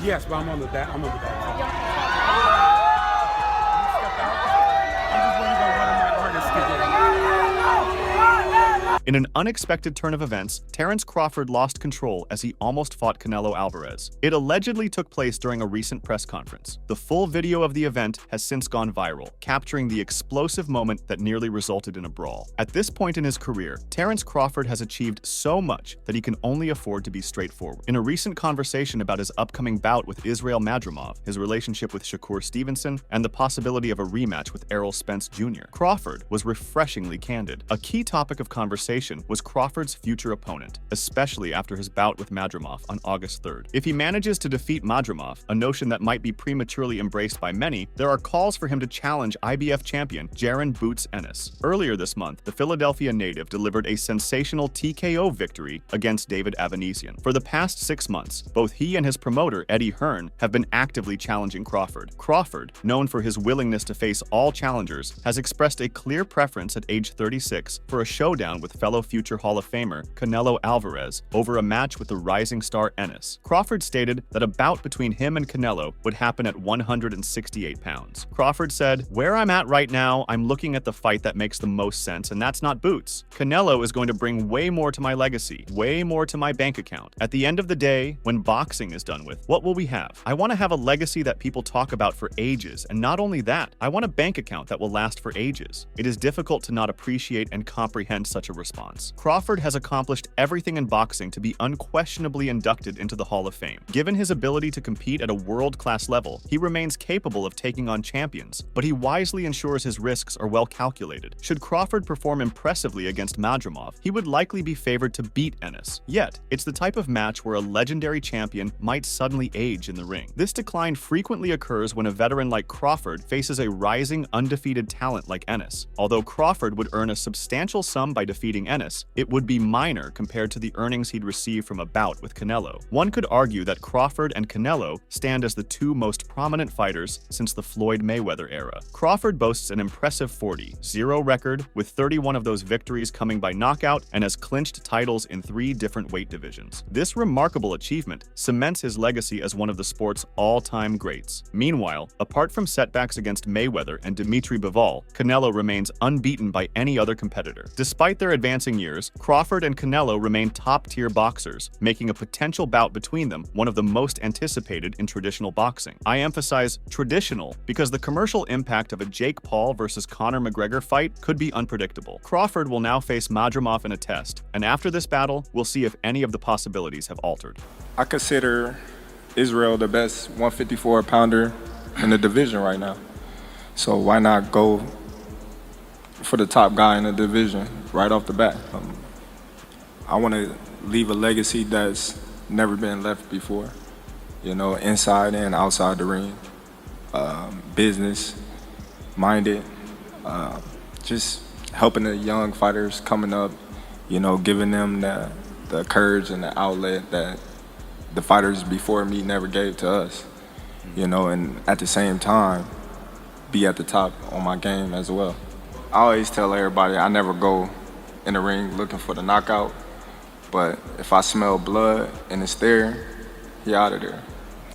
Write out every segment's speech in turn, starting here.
Yes, but I'm on the back. I'm on the back. Yo, Step out. I'm just waiting on one of my artists to get it. In an unexpected turn of events, Terence Crawford lost control as he almost fought Canelo Alvarez. It allegedly took place during a recent press conference. The full video of the event has since gone viral, capturing the explosive moment that nearly resulted in a brawl. At this point in his career, Terence Crawford has achieved so much that he can only afford to be straightforward. In a recent conversation about his upcoming bout with Israel Madrimov, his relationship with Shakur Stevenson, and the possibility of a rematch with Errol Spence Jr., Crawford was refreshingly candid. A key topic of conversation was Crawford's future opponent, especially after his bout with Madrimov on August 3rd. If he manages to defeat Madrimov, a notion that might be prematurely embraced by many, there are calls for him to challenge IBF champion Jaron "Boots" Ennis. Earlier this month, the Philadelphia native delivered a sensational TKO victory against David Avanesian. For the past 6 months, both he and his promoter, Eddie Hearn, have been actively challenging Crawford. Crawford, known for his willingness to face all challengers, has expressed a clear preference at age 36 for a showdown with fellow future Hall of Famer Canelo Alvarez over a match with the rising star Ennis. Crawford stated that a bout between him and Canelo would happen at 168 pounds. Crawford said, "Where I'm at right now, I'm looking at the fight that makes the most sense, and that's not Boots. Canelo is going to bring way more to my legacy, way more to my bank account. At the end of the day, when boxing is done with, what will we have? I want to have a legacy that people talk about for ages, and not only that, I want a bank account that will last for ages." It is difficult to not appreciate and comprehend such a response. Crawford has accomplished everything in boxing to be unquestionably inducted into the Hall of Fame. Given his ability to compete at a world-class level, he remains capable of taking on champions, but he wisely ensures his risks are well calculated. Should Crawford perform impressively against Madrimov, he would likely be favored to beat Ennis. Yet, it's the type of match where a legendary champion might suddenly age in the ring. This decline frequently occurs when a veteran like Crawford faces a rising, undefeated talent like Ennis. Although Crawford would earn a substantial sum by defeating Ennis, it would be minor compared to the earnings he'd receive from a bout with Canelo. One could argue that Crawford and Canelo stand as the two most prominent fighters since the Floyd Mayweather era. Crawford boasts an impressive 40-0 record, with 31 of those victories coming by knockout, and has clinched titles in 3 different weight divisions. This remarkable achievement cements his legacy as one of the sport's all-time greats. Meanwhile, apart from setbacks against Mayweather and Dimitri Bivol, Canelo remains unbeaten by any other competitor. Despite their advancing years, Crawford and Canelo remain top-tier boxers, making a potential bout between them one of the most anticipated in traditional boxing. I emphasize traditional because the commercial impact of a Jake Paul versus Conor McGregor fight could be unpredictable. Crawford will now face Madrimov in a test, and after this battle, we'll see if any of the possibilities have altered. I consider Israel the best 154-pounder in the division right now. So why not go for the top guy in the division right off the bat? I want to leave a legacy that's never been left before, you know, inside and outside the ring, business-minded, just helping the young fighters coming up, you know, giving them the courage and the outlet that the fighters before me never gave to us, you know, and at the same time, be at the top on my game as well. I always tell everybody I never go in the ring looking for the knockout, but if I smell blood and it's there, he out of there.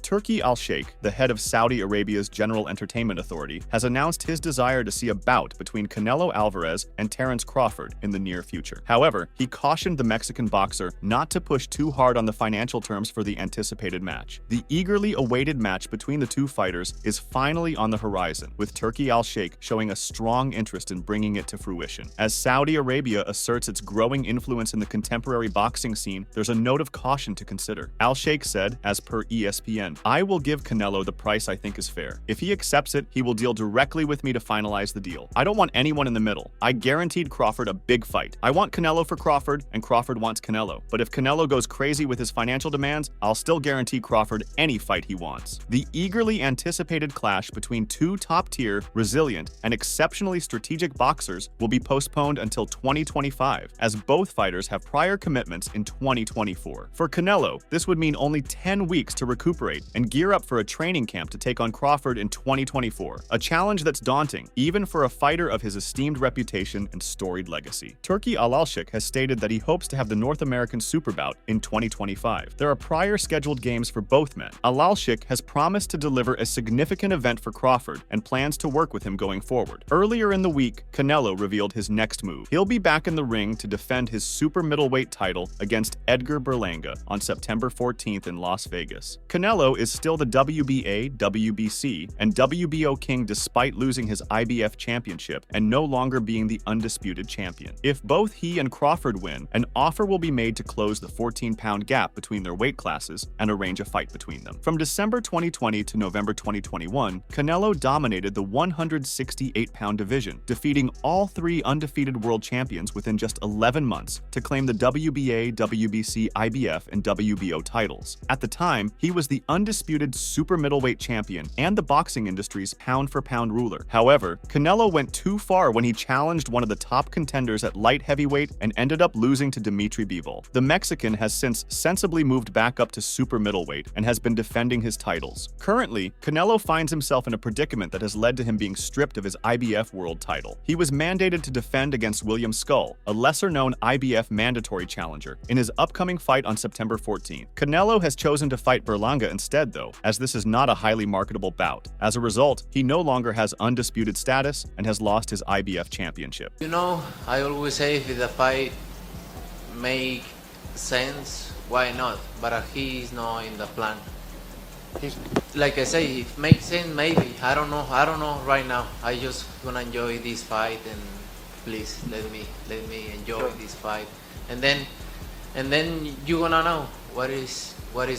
Turki Al-Sheikh, the head of Saudi Arabia's General Entertainment Authority, has announced his desire to see a bout between Canelo Alvarez and Terence Crawford in the near future. However, he cautioned the Mexican boxer not to push too hard on the financial terms for the anticipated match. The eagerly awaited match between the two fighters is finally on the horizon, with Turki Al-Sheikh showing a strong interest in bringing it to fruition. As Saudi Arabia asserts its growing influence in the contemporary boxing scene, there's a note of caution to consider. Al-Sheikh said, as per ESPN, "I will give Canelo the price I think is fair. If he accepts it, he will deal directly with me to finalize the deal. I don't want anyone in the middle. I guaranteed Crawford a big fight. I want Canelo for Crawford, and Crawford wants Canelo. But if Canelo goes crazy with his financial demands, I'll still guarantee Crawford any fight he wants." The eagerly anticipated clash between two top-tier, resilient, and exceptionally strategic boxers will be postponed until 2025, as both fighters have prior commitments in 2024. For Canelo, this would mean only 10 weeks to recuperate and gear up for a training camp to take on Crawford in 2024, a challenge that's daunting, even for a fighter of his esteemed reputation and storied legacy. Turki Alalshik has stated that he hopes to have the North American Super Bout in 2025. There are prior scheduled games for both men. Alalshik has promised to deliver a significant event for Crawford and plans to work with him going forward. Earlier in the week, Canelo revealed his next move. He'll be back in the ring to defend his super middleweight title against Edgar Berlanga on September 14th in Las Vegas. Canelo is still the WBA, WBC, and WBO king despite losing his IBF championship and no longer being the undisputed champion. If both he and Crawford win, an offer will be made to close the 14-pound gap between their weight classes and arrange a fight between them. From December 2020 to November 2021, Canelo dominated the 168-pound division, defeating all three undefeated world champions within just 11 months to claim the WBA, WBC, IBF, and WBO titles. At the time, he was the undisputed super middleweight champion and the boxing industry's pound-for-pound ruler. However, Canelo went too far when he challenged one of the top contenders at light heavyweight and ended up losing to Dmitry Bivol. The Mexican has since sensibly moved back up to super middleweight and has been defending his titles. Currently, Canelo finds himself in a predicament that has led to him being stripped of his IBF world title. He was mandated to defend against William Skull, a lesser-known IBF mandatory challenger, in his upcoming fight on September 14th. Canelo has chosen to fight Berlanga instead, though, as this is not a highly marketable bout. As a result, he no longer has undisputed status and has lost his IBF championship. You know, I always say if the fight make sense, why not? But he's not in the plan. Like I say, if makes sense, maybe. I don't know right now. I just gonna enjoy this fight, and please let me enjoy this fight, and then you gonna know what is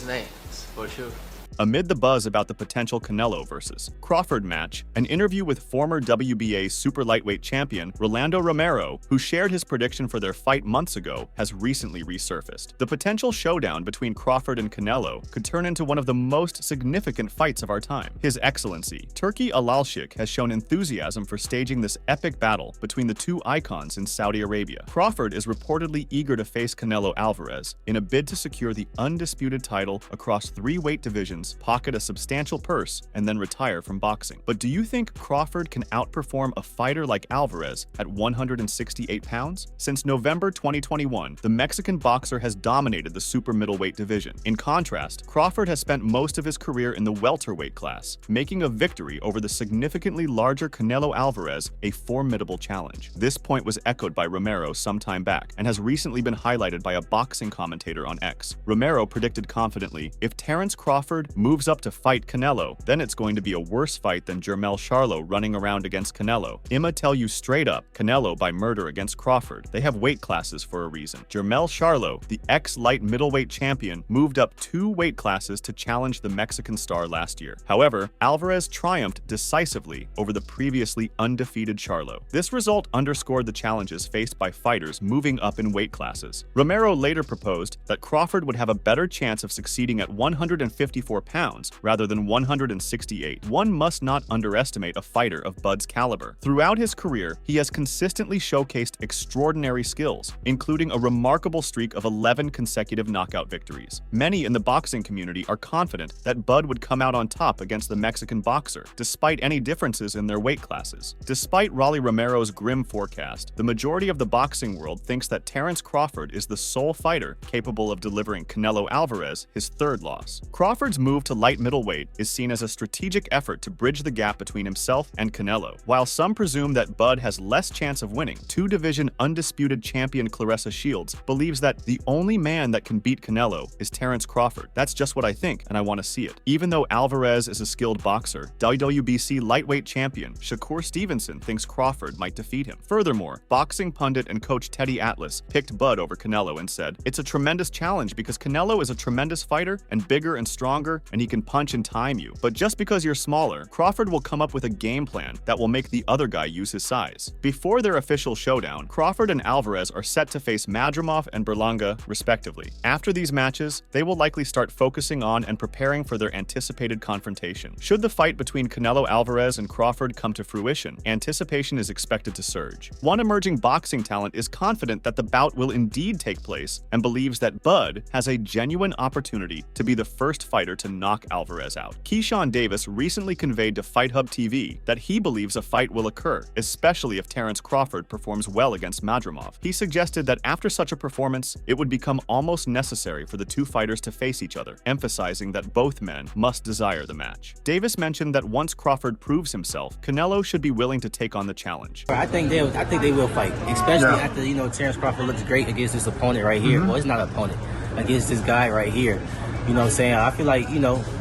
next for sure. Amid the buzz about the potential Canelo versus Crawford match, an interview with former WBA super lightweight champion Rolando Romero, who shared his prediction for their fight months ago, has recently resurfaced. The potential showdown between Crawford and Canelo could turn into one of the most significant fights of our time. His Excellency, Turki Alalshik, has shown enthusiasm for staging this epic battle between the two icons in Saudi Arabia. Crawford is reportedly eager to face Canelo Alvarez in a bid to secure the undisputed title across 3 weight divisions, pocket a substantial purse, and then retire from boxing. But do you think Crawford can outperform a fighter like Alvarez at 168 pounds? Since November 2021, the Mexican boxer has dominated the super middleweight division. In contrast, Crawford has spent most of his career in the welterweight class, making a victory over the significantly larger Canelo Alvarez a formidable challenge. This point was echoed by Romero some time back and has recently been highlighted by a boxing commentator on X. Romero predicted confidently, if Terence Crawford moves up to fight Canelo, then it's going to be a worse fight than Jermell Charlo running around against Canelo. I'ma tell you straight up, Canelo by murder against Crawford. They have weight classes for a reason. Jermell Charlo, the ex-light middleweight champion, moved up 2 weight classes to challenge the Mexican star last year. However, Alvarez triumphed decisively over the previously undefeated Charlo. This result underscored the challenges faced by fighters moving up in weight classes. Romero later proposed that Crawford would have a better chance of succeeding at 154 pounds rather than 168. One must not underestimate a fighter of Bud's caliber. Throughout his career, he has consistently showcased extraordinary skills, including a remarkable streak of 11 consecutive knockout victories. Many in the boxing community are confident that Bud would come out on top against the Mexican boxer, despite any differences in their weight classes. Despite Rolly Romero's grim forecast, the majority of the boxing world thinks that Terence Crawford is the sole fighter capable of delivering Canelo Alvarez his 3rd loss. Crawford's move to light middleweight is seen as a strategic effort to bridge the gap between himself and Canelo. While some presume that Bud has less chance of winning, 2-division undisputed champion Claressa Shields believes that the only man that can beat Canelo is Terence Crawford. That's just what I think, and I want to see it. Even though Alvarez is a skilled boxer, WBC lightweight champion Shakur Stevenson thinks Crawford might defeat him. Furthermore, boxing pundit and coach Teddy Atlas picked Bud over Canelo and said, "It's a tremendous challenge because Canelo is a tremendous fighter and bigger and stronger, and he can punch and time you. But just because you're smaller, Crawford will come up with a game plan that will make the other guy use his size." Before their official showdown, Crawford and Alvarez are set to face Madrimov and Berlanga, respectively. After these matches, they will likely start focusing on and preparing for their anticipated confrontation. Should the fight between Canelo Alvarez and Crawford come to fruition, anticipation is expected to surge. One emerging boxing talent is confident that the bout will indeed take place and believes that Bud has a genuine opportunity to be the first fighter to knock Alvarez out. Keyshawn Davis recently conveyed to Fight Hub TV that he believes a fight will occur, especially if Terence Crawford performs well against Madrimov. He suggested that after such a performance, it would become almost necessary for the two fighters to face each other, emphasizing that both men must desire the match. Davis mentioned that once Crawford proves himself, Canelo should be willing to take on the challenge. I think they will fight, especially after Terence Crawford looks great against this opponent right here. Well, it's not an opponent, against this guy right here. You know what I'm saying? I feel like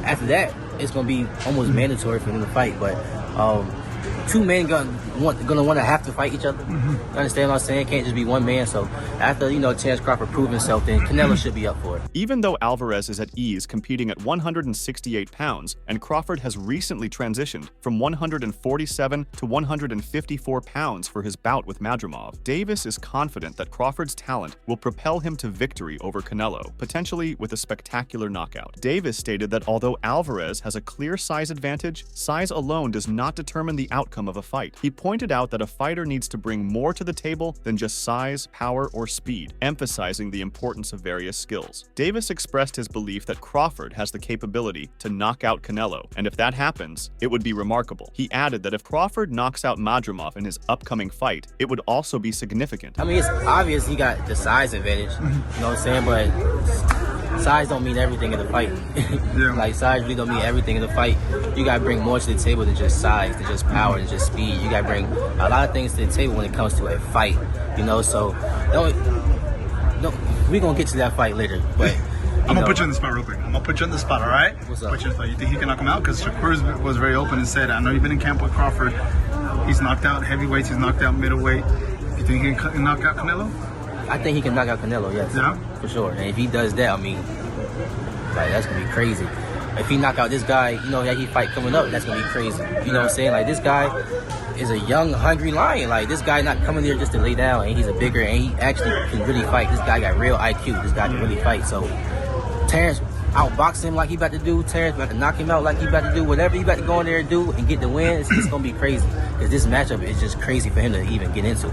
after that it's gonna be almost mandatory for them to fight. But two men gonna want to have to fight each other. You understand what I'm saying? Can't just be one man. So after Terence Crawford proved himself, then Canelo should be up for it. Even though Alvarez is at ease competing at 168 pounds, and Crawford has recently transitioned from 147 to 154 pounds for his bout with Madrimov, Davis is confident that Crawford's talent will propel him to victory over Canelo, potentially with a spectacular knockout. Davis stated that although Alvarez has a clear size advantage, size alone does not determine the outcome of a fight. He pointed out that a fighter needs to bring more to the table than just size, power, or speed, emphasizing the importance of various skills. Davis expressed his belief that Crawford has the capability to knock out Canelo, and if that happens, it would be remarkable. He added that if Crawford knocks out Madrimov in his upcoming fight, it would also be significant. I mean, it's obvious he got the size advantage, you know what I'm saying? But size don't mean everything in the fight. Like, size really don't mean everything in the fight. You gotta bring more to the table than just size, than just power, than just speed. You gotta bring a lot of things to the table when it comes to a fight, so we're gonna get to that fight later, but I'm gonna put you on the spot real quick. I'm gonna put you on the spot, all right? What's up? Put you on the spot. You think he can knock him out? Because Shakur was very open and said, I know you've been in camp with Crawford. He's knocked out heavyweights. He's knocked out middleweight. You think he can knock out Canelo? I think he can knock out Canelo, yes. Yeah? For sure. And if he does that, I mean, like, that's gonna be crazy. If he knock out this guy, that he fight coming up, that's gonna be crazy. You know what I'm saying? Like, this guy is a young, hungry lion. Like, this guy not coming there just to lay down, and he's a bigger, and he actually can really fight. This guy got real IQ. This guy can really fight. So Terence outbox him like he about to do. Terence about to knock him out like he about to do. Whatever he about to go in there and do and get the win, it's gonna be crazy. Because this matchup is just crazy for him to even get into.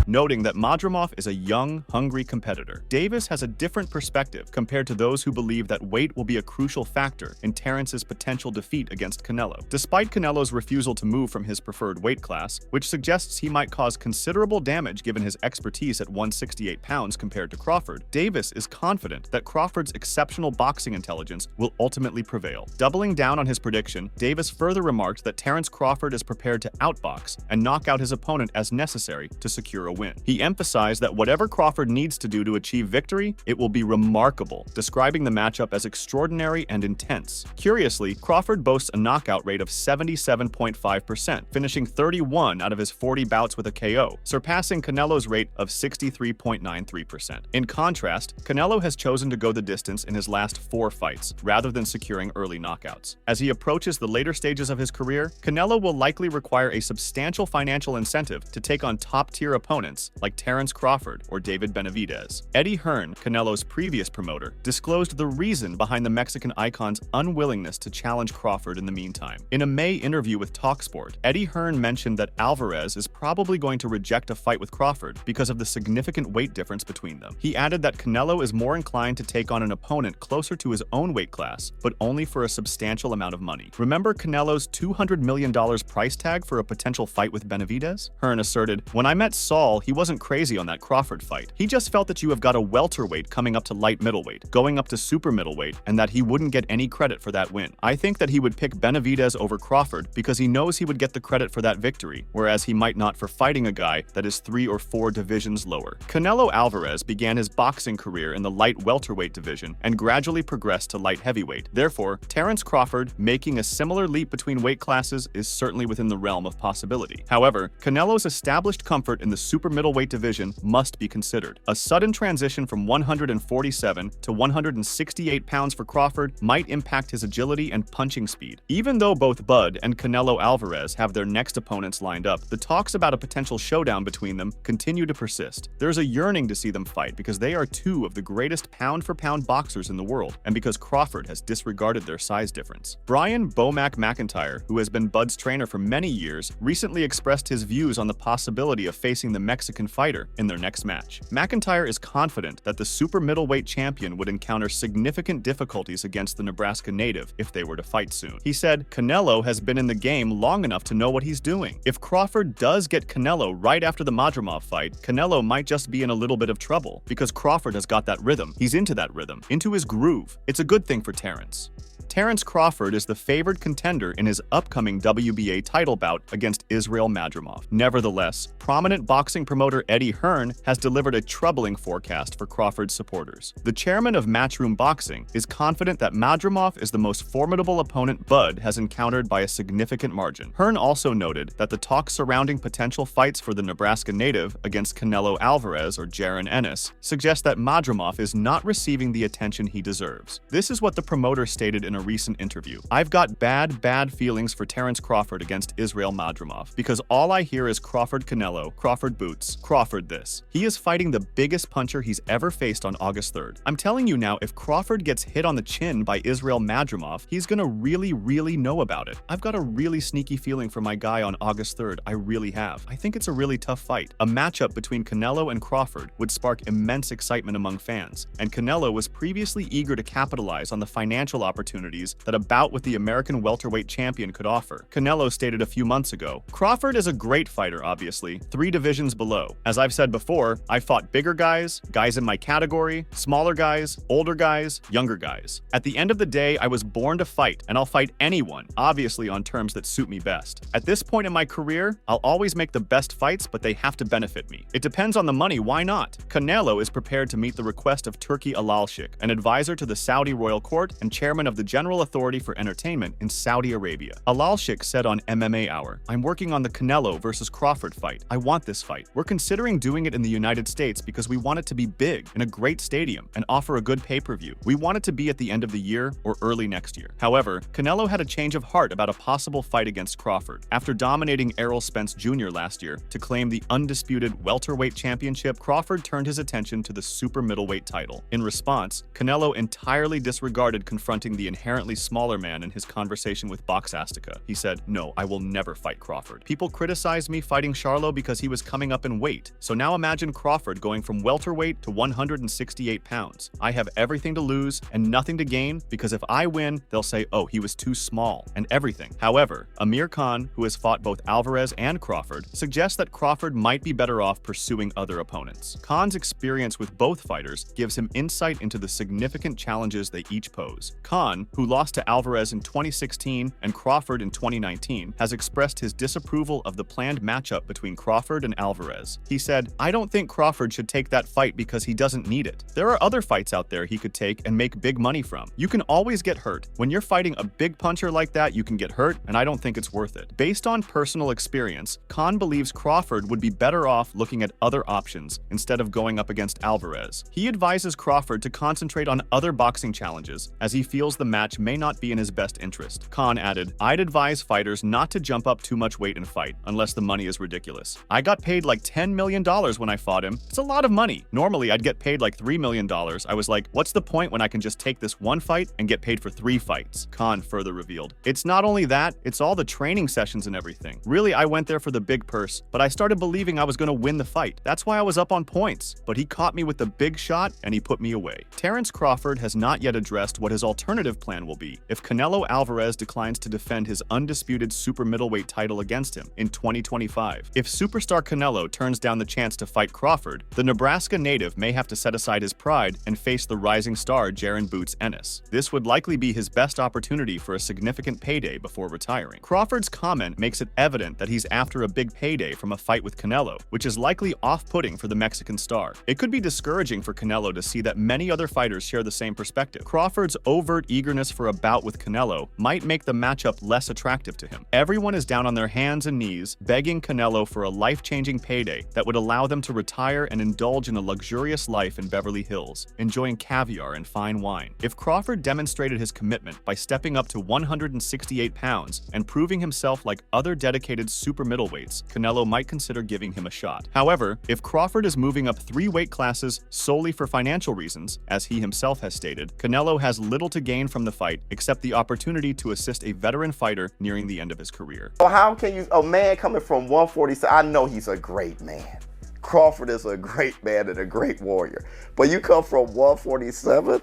Noting that Madrimov is a young, hungry competitor, Davis has a different perspective compared to those who believe that weight will be a crucial factor in Terence's potential defeat against Canelo. Despite Canelo's refusal to move from his preferred weight class, which suggests he might cause considerable damage given his expertise at 168 pounds compared to Crawford, Davis is confident that Crawford's exceptional boxing intelligence will ultimately prevail. Doubling down on his prediction, Davis further remarked that Terence Crawford is prepared to outbox and knock out his opponent as necessary to secure a win. He emphasized that whatever Crawford needs to do to achieve victory, it will be remarkable, describing the matchup as extraordinary and intense. Curiously, Crawford boasts a knockout rate of 77.5%, finishing 31 out of his 40 bouts with a KO, surpassing Canelo's rate of 63.93%. In contrast, Canelo has chosen to go the distance in his last 4 fights, rather than securing early knockouts. As he approaches the later stages of his career, Canelo will likely require a substantial financial incentive to take on top-tier opponents like Terence Crawford or David Benavidez. Eddie Hearn, Canelo's previous promoter, disclosed the reason behind the Mexican icon's unwillingness to challenge Crawford in the meantime. In a May interview with TalkSport, Eddie Hearn mentioned that Alvarez is probably going to reject a fight with Crawford because of the significant weight difference between them. He added that Canelo is more inclined to take on an opponent closer to his own weight class, but only for a substantial amount of money. Remember Canelo's $200 million price tag for a potential fight with Benavidez? Hearn asserted, "When I met Saul, he wasn't crazy on that Crawford fight. He just felt that you have got a welterweight coming up to light middleweight, going up to super middleweight, and that he wouldn't get any credit for that win. I think that he would pick Benavidez over Crawford because he knows he would get the credit for that victory, whereas he might not for fighting a guy that is 3 or 4 divisions lower." Canelo Alvarez began his boxing career in the light welterweight division and gradually progressed to light heavyweight. Therefore, Terence Crawford making a similar leap between weight classes is certainly within the realm of possibility. However, Canelo's established comfort in the super middleweight division must be considered. A sudden transition from 147 to 168 pounds for Crawford might impact his agility and punching speed. Even though both Bud and Canelo Alvarez have their next opponents lined up, the talks about a potential showdown between them continue to persist. There's a yearning to see them fight because they are 2 of the greatest pound-for-pound boxers in the world, and because Crawford has disregarded their size difference. Brian Bomac McIntyre, who has been Bud's trainer for many years, recently expressed his views on the possibility of facing the Mexican fighter in their next match. McIntyre is confident that the super middleweight champion would encounter significant difficulties against the Nebraska native if they were to fight soon. He said, Canelo has been in the game long enough to know what he's doing. If Crawford does get Canelo right after the Madrimov fight, Canelo might just be in a little bit of trouble because Crawford has got that rhythm. He's into that rhythm, into his groove. It's a good thing for Terence. Terence Crawford is the favored contender in his upcoming WBA title bout against Israel Madrimov. Nevertheless, prominent boxing promoter Eddie Hearn has delivered a troubling forecast for Crawford's supporters. The chairman of Matchroom Boxing is confident that Madrimov is the most formidable opponent Bud has encountered by a significant margin. Hearn also noted that the talks surrounding potential fights for the Nebraska native against Canelo Alvarez or Jaron Ennis suggest that Madrimov is not receiving the attention he deserves. This is what the promoter stated in a recent interview. I've got bad feelings for Terence Crawford against Israel Madrimov because all I hear is Crawford Canelo, Crawford boots, Crawford this. He is fighting the biggest puncher he's ever faced on August 3rd. I'm telling you now, if Crawford gets hit on the chin by Israel Madrimov, he's gonna really know about it. I've got a really sneaky feeling for my guy on August 3rd. I really have. I think it's a really tough fight. A matchup between Canelo and Crawford would spark immense excitement among fans, and Canelo was previously eager to capitalize on the financial opportunities that a bout with the American welterweight champion could offer. Canelo stated a few months ago, Crawford is a great fighter, obviously, 3 divisions below. As I've said before, I fought bigger guys, guys in my category, smaller guys, older guys, younger guys. At the end of the day, I was born to fight, and I'll fight anyone, obviously on terms that suit me best. At this point in my career, I'll always make the best fights, but they have to benefit me. It depends on the money, why not? Canelo is prepared to meet the request of Turki Alalshik, an advisor to the Saudi royal court and chairman of the General Authority for Entertainment in Saudi Arabia. Alalshik said on MMA Hour, I'm working on the Canelo versus Crawford fight. I want this fight. We're considering doing it in the United States because we want it to be big, in a great stadium, and offer a good pay-per-view. We want it to be at the end of the year or early next year. However, Canelo had a change of heart about a possible fight against Crawford. After dominating Errol Spence Jr. last year to claim the undisputed welterweight championship, Crawford turned his attention to the super middleweight title. In response, Canelo entirely disregarded confronting the inherently smaller man in his conversation with Boxastica. He said, no, I will never fight Crawford. People criticized me fighting Charlo because he was coming up in weight. So now imagine Crawford going from welterweight to 168 pounds. I have everything to lose and nothing to gain because if I win, they'll say, oh, he was too small and everything. However, Amir Khan, who has fought both Alvarez and Crawford, suggests that Crawford might be better off pursuing other opponents. Khan's experience with both fighters gives him insight into the significant challenges they each pose. Khan, who lost to Alvarez in 2016 and Crawford in 2019, has expressed his disapproval of the planned matchup between Crawford and Alvarez. He said, I don't think Crawford should take that fight because he doesn't need it. There are other fights out there he could take and make big money from. You can always get hurt. When you're fighting a big puncher like that, you can get hurt, and I don't think it's worth it. Based on personal experience, Khan believes Crawford would be better off looking at other options instead of going up against Alvarez. He advises Crawford to concentrate on other boxing challenges, as he feels the match may not be in his best interest. Khan added, I'd advise fighters not to jump up too much weight and fight, unless the money is ridiculous. I got paid like $10 million when I fought him. It's a lot of money. Normally, I'd get paid like $3 million. I was like, what's the point when I can just take this one fight and get paid for 3 fights? Khan further revealed. It's not only that, it's all the training sessions and everything. Really, I went there for the big purse, but I started believing I was going to win the fight. That's why I was up on points. But he caught me with the big shot and he put me away. Terence Crawford has not yet addressed what his alternative plan will be if Canelo Alvarez declines to defend his undisputed super middleweight title against him in 2025. If superstar Canelo turns down the chance to fight Crawford, the Nebraska native may have to set aside his pride and face the rising star Jaron Boots Ennis. This would likely be his best opportunity for a significant payday before retiring. Crawford's comment makes it evident that he's after a big payday from a fight with Canelo, which is likely off-putting for the Mexican star. It could be discouraging for Canelo to see that many other fighters share the same perspective. Crawford's overt eagerness for a bout with Canelo might make the matchup less attractive to him. Everyone is down on their hands and knees, begging Canelo for a life-changing payday that would allow them to retire and indulge in a luxurious life in Beverly Hills, enjoying caviar and fine wine. If Crawford demonstrated his commitment by stepping up to 168 pounds and proving himself like other dedicated super middleweights, Canelo might consider giving him a shot. However, if Crawford is moving up 3 weight classes solely for financial reasons, as he himself has stated, Canelo has little to gain from the fight except the opportunity to assist a veteran fighter nearing the end of his career. So how can you, a man coming from 147, I know he's a great man. Crawford is a great man and a great warrior. But you come from 147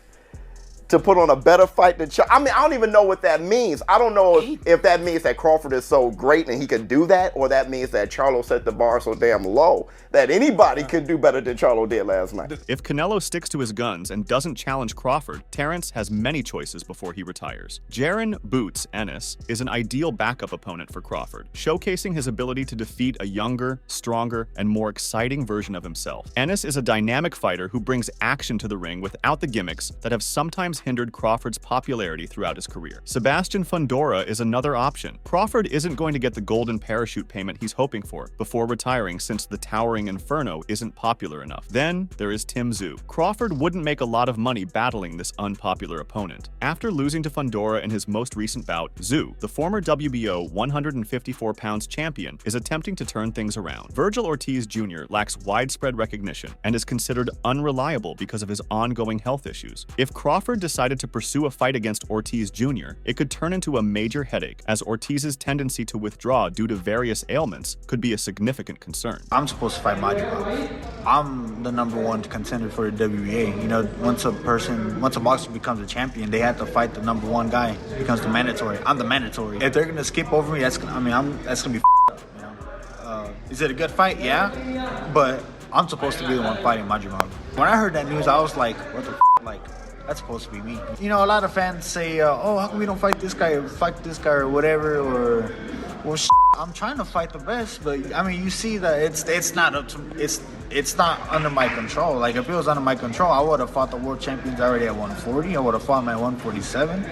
to put on a better fight than Charlo. I mean, I don't even know what that means. I don't know if that means that Crawford is so great and he can do that, or that means that Charlo set the bar so damn low that anybody could do better than Charlo did last night. If Canelo sticks to his guns and doesn't challenge Crawford, Terence has many choices before he retires. Jaron "Boots" Ennis is an ideal backup opponent for Crawford, showcasing his ability to defeat a younger, stronger, and more exciting version of himself. Ennis is a dynamic fighter who brings action to the ring without the gimmicks that have sometimes hindered Crawford's popularity throughout his career. Sebastian Fundora is another option. Crawford isn't going to get the golden parachute payment he's hoping for before retiring, since the towering Inferno isn't popular enough. Then there is Tim Tszyu. Crawford wouldn't make a lot of money battling this unpopular opponent. After losing to Fundora in his most recent bout, Tszyu, the former WBO 154 pounds champion, is attempting to turn things around. Virgil Ortiz Jr. lacks widespread recognition and is considered unreliable because of his ongoing health issues. If Crawford decided to pursue a fight against Ortiz Jr., it could turn into a major headache, as Ortiz's tendency to withdraw due to various ailments could be a significant concern. I'm supposed to fight Madrimov. I'm the #1 contender for the WBA. You know, once a boxer becomes a champion, they have to fight the #1 guy. It becomes the mandatory. I'm the mandatory. If they're gonna skip over me, that's gonna be up. You know, is it a good fight? Yeah, but I'm supposed to be the one fighting Madrimov. When I heard that news, I was like, what the like? That's supposed to be me. You know, a lot of fans say, oh, how come we don't fight this guy or whatever, or, well, I'm trying to fight the best, but I mean, you see that it's not up to, it's not under my control. Like, if it was under my control, I would have fought the world champions already at 140. I would have fought him at 147.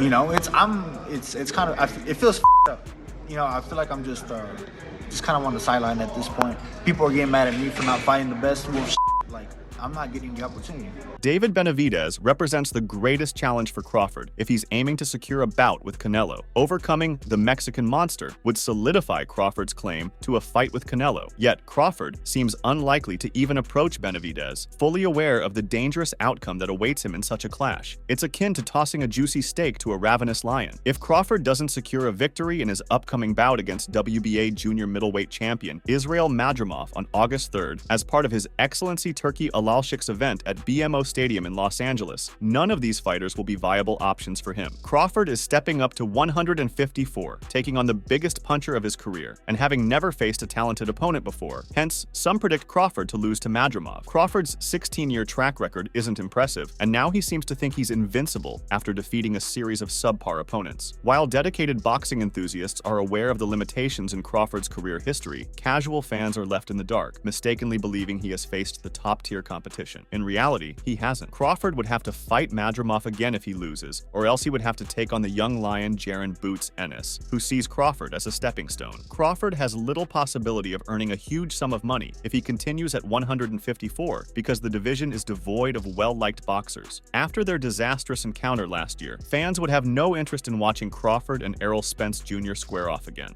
You know, it's kind of, it feels up. You know, I feel like I'm just kind of on the sideline at this point. People are getting mad at me for not fighting the best. Well, like, I'm not getting the opportunity. David Benavidez represents the greatest challenge for Crawford if he's aiming to secure a bout with Canelo. Overcoming the Mexican monster would solidify Crawford's claim to a fight with Canelo. Yet Crawford seems unlikely to even approach Benavidez, fully aware of the dangerous outcome that awaits him in such a clash. It's akin to tossing a juicy steak to a ravenous lion. If Crawford doesn't secure a victory in his upcoming bout against WBA junior middleweight champion Israel Madrimov on August 3rd, as part of his Excellency Turkey Alalshik's event at BMO Stadium in Los Angeles, none of these fighters will be viable options for him. Crawford is stepping up to 154, taking on the biggest puncher of his career, and having never faced a talented opponent before. Hence, some predict Crawford to lose to Madrimov. Crawford's 16-year track record isn't impressive, and now he seems to think he's invincible after defeating a series of subpar opponents. While dedicated boxing enthusiasts are aware of the limitations in Crawford's career history, casual fans are left in the dark, mistakenly believing he has faced the top-tier competition. In reality, he hasn't. Crawford would have to fight Madrimov again if he loses, or else he would have to take on the young lion Jaron "Boots" Ennis, who sees Crawford as a stepping stone. Crawford has little possibility of earning a huge sum of money if he continues at 154, because the division is devoid of well-liked boxers. After their disastrous encounter last year, fans would have no interest in watching Crawford and Errol Spence Jr. square off again.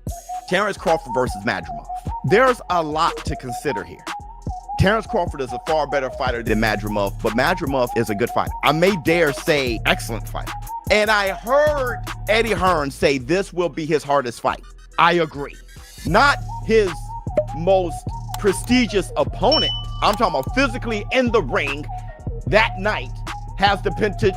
Terence Crawford versus Madrimov. There's a lot to consider here. Terence Crawford is a far better fighter than Madrimov, but Madrimov is a good fighter. I may dare say excellent fighter. And I heard Eddie Hearn say this will be his hardest fight. I agree. Not his most prestigious opponent. I'm talking about physically in the ring that night has the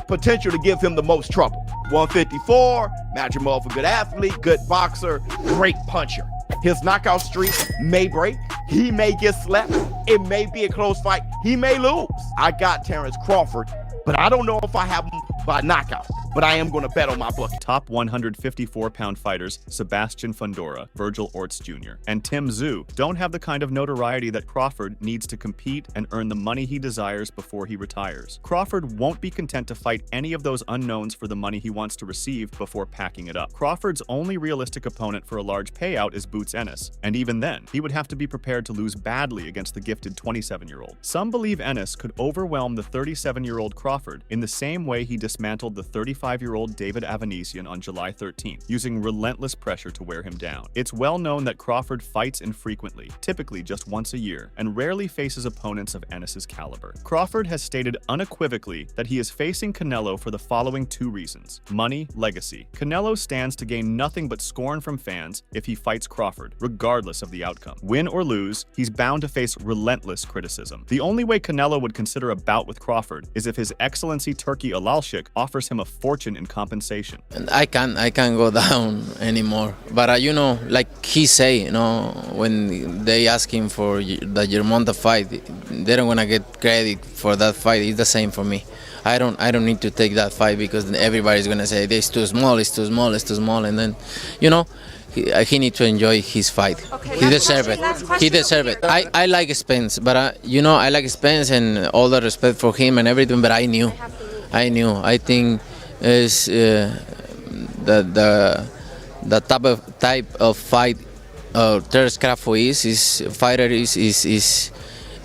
potential to give him the most trouble. 154, Madrimov a good athlete, good boxer, great puncher. His knockout streak may break. He may get slept. It may be a close fight. He may lose. I got Terence Crawford, but I don't know if I have him by knockout. But I am going to bet on my book. Top 154-pound fighters Sebastian Fundora, Virgil Ortiz Jr., and Tim Tszyu don't have the kind of notoriety that Crawford needs to compete and earn the money he desires before he retires. Crawford won't be content to fight any of those unknowns for the money he wants to receive before packing it up. Crawford's only realistic opponent for a large payout is Boots Ennis, and even then, he would have to be prepared to lose badly against the gifted 27-year-old. Some believe Ennis could overwhelm the 37-year-old Crawford in the same way he dismantled the 35 25-year-old David Avanesian on July 13th, using relentless pressure to wear him down. It's well known that Crawford fights infrequently, typically just once a year, and rarely faces opponents of Ennis's caliber. Crawford has stated unequivocally that he is facing Canelo for the following two reasons: money, legacy. Canelo stands to gain nothing but scorn from fans if he fights Crawford, regardless of the outcome. Win or lose, he's bound to face relentless criticism. The only way Canelo would consider a bout with Crawford is if His Excellency Turki Alalshik offers him a fortune in compensation. And I can't go down anymore. But you know, like he say, you know, when they ask him for the Germonta fight, they don't wanna get credit for that fight. It's the same for me. I don't need to take that fight because everybody's gonna say it's too small, it's too small, it's too small, and then, you know, he needs to enjoy his fight. Okay, he deserves it. He deserves it. I like Spence, but you know, I like Spence and all the respect for him and everything. But I knew. I think is the type of fight Terence Crawford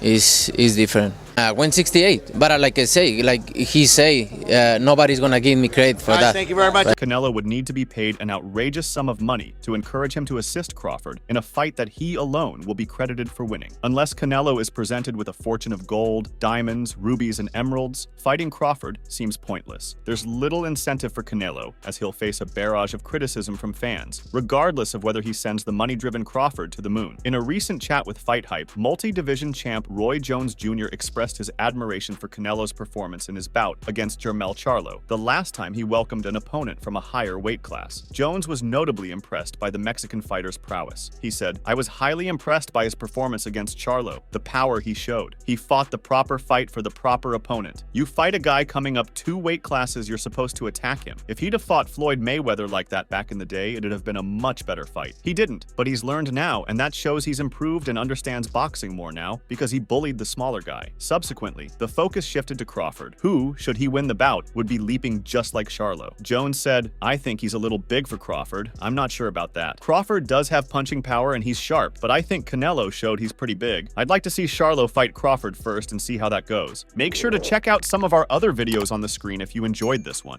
is different. 168, but like I say, like he say, nobody's gonna give me credit for that. Thank you very much. Canelo would need to be paid an outrageous sum of money to encourage him to assist Crawford in a fight that he alone will be credited for winning. Unless Canelo is presented with a fortune of gold, diamonds, rubies, and emeralds, fighting Crawford seems pointless. There's little incentive for Canelo, as he'll face a barrage of criticism from fans, regardless of whether he sends the money-driven Crawford to the moon. In a recent chat with Fight Hype, multi-division champ Roy Jones Jr. expressed his admiration for Canelo's performance in his bout against Jermell Charlo, the last time he welcomed an opponent from a higher weight class. Jones was notably impressed by the Mexican fighter's prowess. He said, "I was highly impressed by his performance against Charlo, the power he showed. He fought the proper fight for the proper opponent. You fight a guy coming up 2 weight classes, you're supposed to attack him. If he'd have fought Floyd Mayweather like that back in the day, it'd have been a much better fight. He didn't, but he's learned now, and that shows he's improved and understands boxing more now because he bullied the smaller guy." Subsequently, the focus shifted to Crawford, who, should he win the bout, would be leaping just like Charlo. Jones said, "I think he's a little big for Crawford. I'm not sure about that. Crawford does have punching power and he's sharp, but I think Canelo showed he's pretty big. I'd like to see Charlo fight Crawford first and see how that goes." Make sure to check out some of our other videos on the screen if you enjoyed this one.